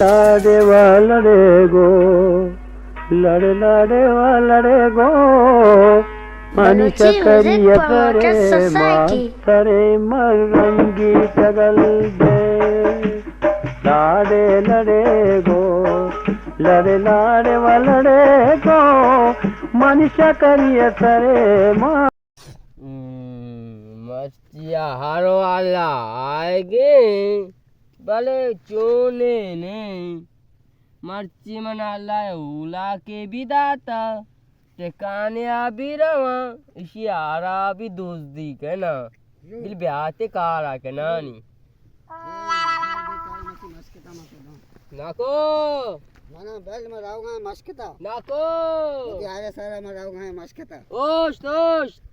लाडे वालड़े गो लड़े लाडे वालड़े गो मनुष्य करिय करे मातरे मरंगी जगल दे लाडे लड़े गो लड़े लाडे वालड़े गो मनुष्य करिय करे मस्तिया हारो आला आएगे भले चोने नहीं मर्ची मना लाए उला के भी दाता टेकाने भी रवा इसी आरा भी दोस्ती के ना दिल ब्याहते कारा के नानी नाको मना बेल में रावगा मस्कता नाको यारे सारा में रावगा मस्कता ओश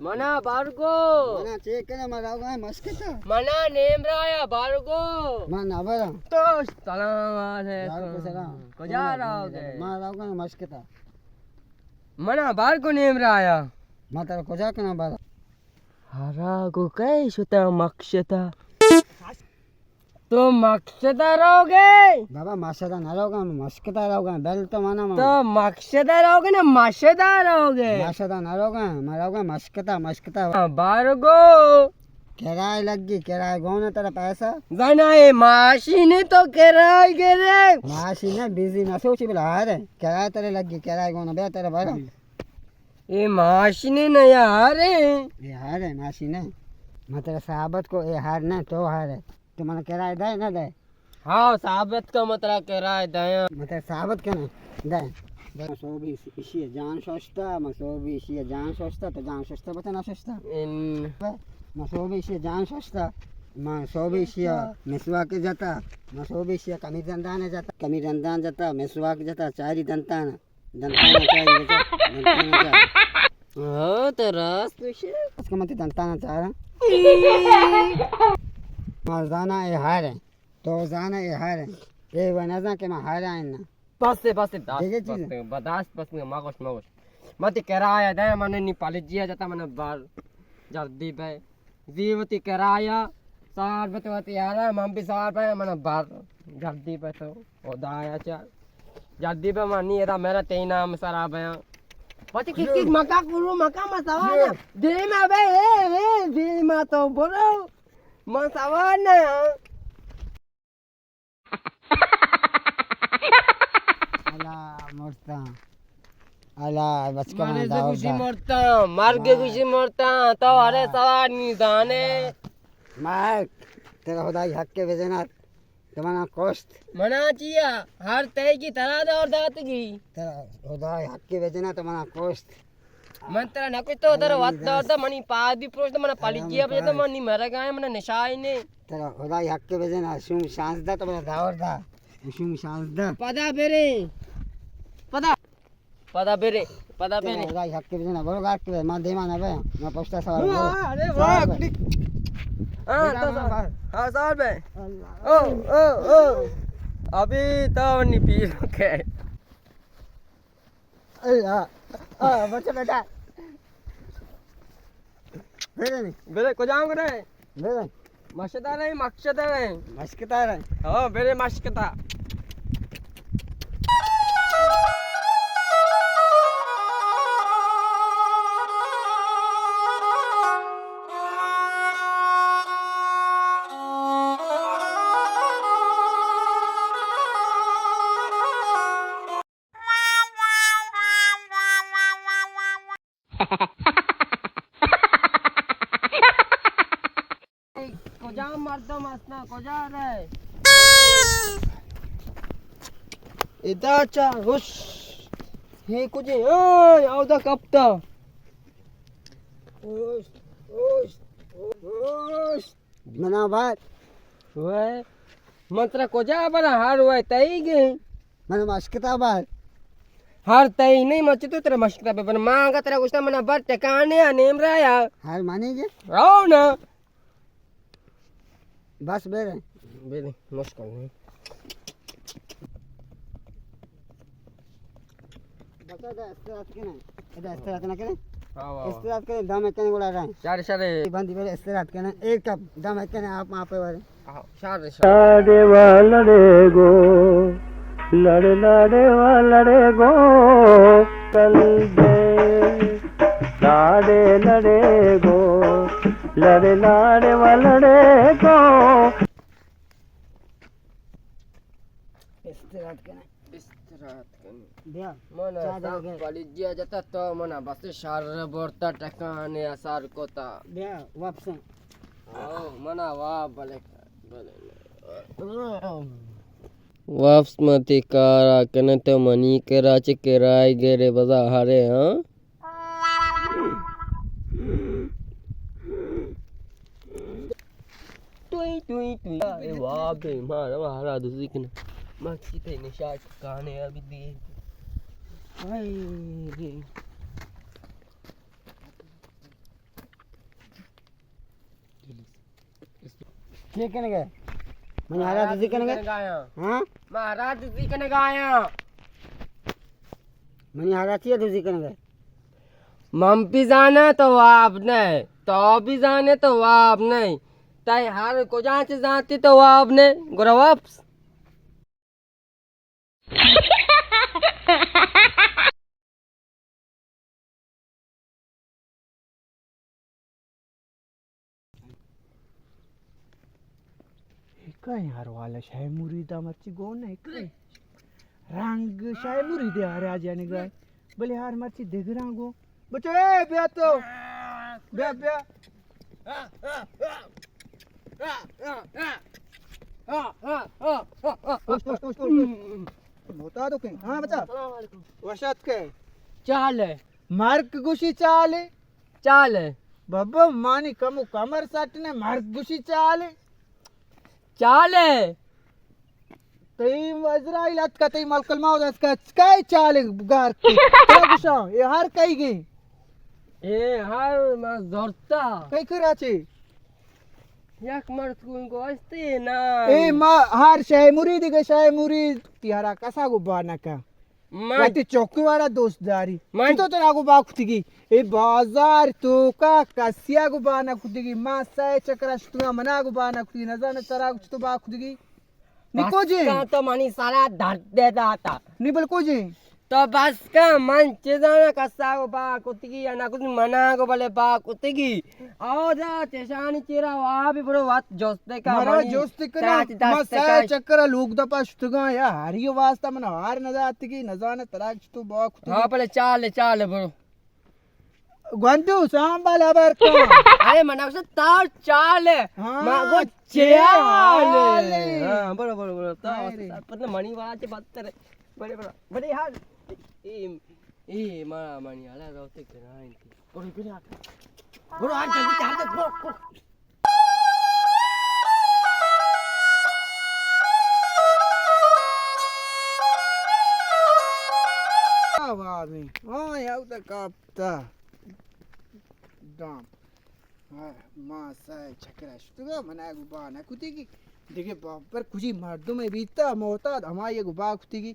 मना बारगो मना चेक ना में रावगा मस्कता मना नेमराया बारगो मन अबरा तोश सलाम अलैकुम को जा रहोगे मां रावगा मस्कता मना बारगो नेमराया माता को जा के ना बारा हरा को कैसुता मक्षता तो मक्षता रहोगे बाबा माशदा ना रहोगा मस्कता रहोगा बेल तो माना तो मक्षता रहोगे ना मशदा रहोगे माशदा ना रहोगा मैं रहोगा मस्कता बारगो किराए लगी किराए गौने तेरा पैसा गाना है माशी ने तो किराए के रे माशी ने बिजी ना सोची बोला हारे किराए तेरे लगी किराए गौने बे तेरे बारा ये माशी ने ना यार ये हार है मासी ने मैं तेरे साहबत को ये हार ना तो हार है तो मैंने किराया दे ना दे हाँ साबित का मतलब किराए दया मैं तेरे साहबत के ना दे सो भी इसी जान सोचता मैं सो भी इसी जान सोचता तो जान सोचता बता ना सोचता मैं सो भी इसी जान सोचता मैं सो भी इसी मिसवा के जाता मैं सो भी इसी कमी दंदान जाता मिसवा के जाता चारी दंतान चारी दंतान हाँ तो रास उसका मत दंताना चाह रहा मर्दाना ये हार है तो जाना ये हार है ये वनजा के मैं हार आए ना बस बस मगोश मत किराया दे मैंने निपाली जिया जाता मैंने बार जल्दी पे जीवती किराया सार बतवती यार हम भी सार पे मैंने बार जल्दी पे तो ओदाया चार जल्दी पे मानी era मेरा तेई नाम सारा बया पति किस मका गुरु मका मसावा दे मा बे दे मा तो बोलो मसावा ना अला बच का मरे से खुशी मरता मर के खुशी मरता तो अरे सवार नहीं दाने मार तेरा खुदाई हक के बेजना तुम्हारा कोस्ट मना चिया हर तय की तरह दे और दात की तेरा खुदाई हक के बेजना तुम्हारा कोस्ट मन तेरा न कुछ तो उधर वत दौड़ता मनी पाद भी प्रोस्ट मन पाली जिया बजे तो मनी मर गए मन निशाई ने तेरा खुदाई हक के बेजना शुम सांस दा तुम्हारा दावर दा शुम सांस दा पदा बेरे खुदाई हक के बेजना बोलो गाट के मां देमा ना बे मैं पोस्टा सवाल अरे वाह हां तो हां साल बे ओ अभी तो नहीं पी के बच्चा बेटा बेरे को जाऊंगा रे बेरे मशदा नहीं मकसद है मस्कता रे हां बेरे मशकता कोजा मर्दो मसना कोजा रे इदाचा हुश हे कुछ ओय औदा कपता ओश मना बात वे मंत्र कोजा बना हार हुआ तई गे मन मस्कता बात हार तई नहीं मच तो तेरा मस्कता पे बन मांगा तेरा कुछ मना बर टिकाने नेम राया हार मानेंगे आओ ना बस बेरे मुश्किल नहीं बता दे इस्तेरात के ना इधर इस्तेरात ना के हां इस्तेरात के दम के गुड़ा रहा चार सारे बंदी बेरे इस्तेरात के ना एक कप दम के ना आप वहाँ पे वाले सारे लाडे वालड़े गो लड़े लड़े लड़े गो कल दे लाड़े लड़े गो लड़े लड़े गो istirahat kena istirahat kan dia mana Cara tak ke? Palejia jata to mana basi shar borta takane asar kota dia wapsa oh mana wa balik वापस मती कारा कने तो मनी कराचे केराय गेरे बजा हारे हां टुई टुई टुई ए वाह बे मारा मारा दूसरी कने मक्की ते निशाट काने अभी दे हाय रे ke kena ke mana ada tu kena ke ha महाराज जी कने गाया mana ada tu tu kena ke मम भी जाने तो आप नहीं तो भी जाने तो आप नहीं ताई हार को जांच जाती तो आप ने गुरवाप्स काय यार वाला शाय मुरीदा मच्छी गोन है काय रंग शाय मुरीदे आ रहा जाने गए बोले यार मच्छी देख रहा गो बच्चो ए बे तो बे बे मोता तो कहीं हाँ बच्चा वशात के चाल है मार्क गुशी चाले चाल है बाबा मानी कमु कमर सट ने मार्क गुशी चाले चाल है तई इजराइल अत का तई मलकल माउद अत का काय चाले गार गुशा ये हर कई गई ए हार मा जोरता कई कराचे एक मर्द को असते ना ए मा हार शाय मुरीद के शाय मुरीद तिहारा कसा गो बाना का मैं माती चौकी वाला दोस्तदारी मैं- तो तेरा गो बा खुदगी ए बाजार तो का कसिया गो बाना खुदगी मा साय चक्रा तुगा मना गो बाना खुदगी न जाने तेरा कुछ तो बा खुदगी निको जी का तो मनी सारा धर देता था निबल को जी तो बस का मन चेदाना कसा को बा कुतगी या ना कुछ मना को बोले बा कुतगी आओ जा चेशानी चेरा वहां भी बड़ो बात जोस्ते का मारा मनी जोस्त करा चाच दास मा ते साय का- चक्रा लोग दपा शुतगा या हरियो वास्ता मन हार न जाती की न जाने तेरा कुछ तो बा खुदगी हाँ पहले चाल चाल बड़ो गंदू सांबाल अबर का अरे मना से तार चाल हाँ, मागो चाल। चाल हाँ बड़ो बड़ो बड़ो अरे। तो पता मनी वाला से बात करे बड़े बड़ो बड़े यार ए मारा मनी आला रोते कराइन थी बड़ो बड़ो आज जल्दी चाल बड़ो Avami. Ai, au da capta. Dam. Ai, masa chakra shtuga mana guba na kutigi. Dege पर खुशी मर्दों में बीतता मोहताद हमारी ये गुबा खुदी की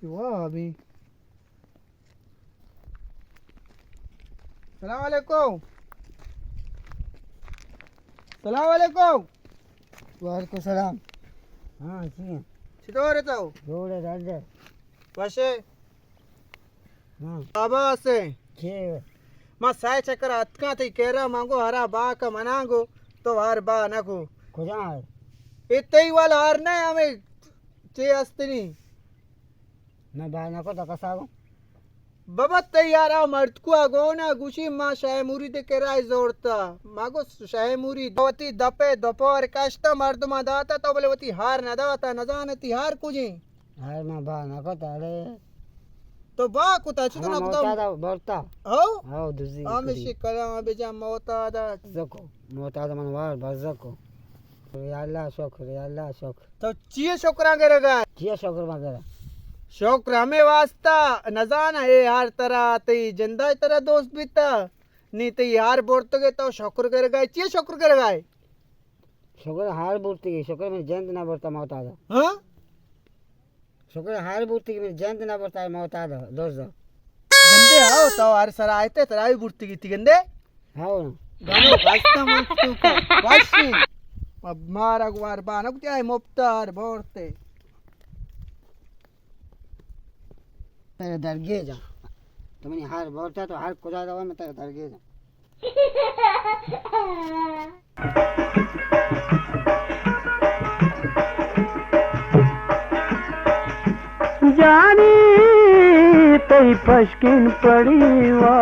वाह अभी सलाम वालेकुम सलाम वालेकुम वालेकुम सलाम हाँ जी छितो रहता हो जोड़े राजे वैसे हाँ बाबा से के मां साय चक्कर अतका थी केरा मांगो हरा बा का मनागो तो हार बा नको खुदा है इतई वाला हार नहीं हमें चे अस्तिनी मैं बाना को तो कसागो बाबा तैयार आ मर्द को आगो ना गुशी मां शाय मुरी दे केरा जोड़ता मागो शाय मुरी दवती दपे दोपहर कष्ट मर्द मा दाता तो बोले वती हार न दाता न जाने ती हार कुजी हाय मैं बाना को ताले तो बा कुता छितो ना मोता कुता दा बोलता हो आओ दूसरी आमे शिकला बेजा मोता दा जको मोता दा मन वार बजको अल्लाह शुक्र अल्लाह शुक्र तो चिए छोकरा करेगा जिया शुक्र मगर शौक हमें वास्ता न जाना है यार तरह तई जिंदा तरह दोस्त बीता नहीं तो यार बोलते तो शुक्र करेगा चिए शुक्र करेगा शुक्र हार बोलती है शुक्र में जंत ना बोलता मोता दा हाँ शुक्र हार बोलती है जंत ना बोलता है मोता दा दोस्त दा गंदे आओ तो यार सर आए थे तराई बुढ़ती की थी गंदे हाओ ना गानो वास्ता मन तू का वाशी अब मारा गुवार बाना कुछ आए मुफ्तार बोलते तेरे दरगे जा तो मैंने हार बोलता तो हार खुदा दवा मैं तेरे दरगे जा जानी तई पश्किन पड़ी वा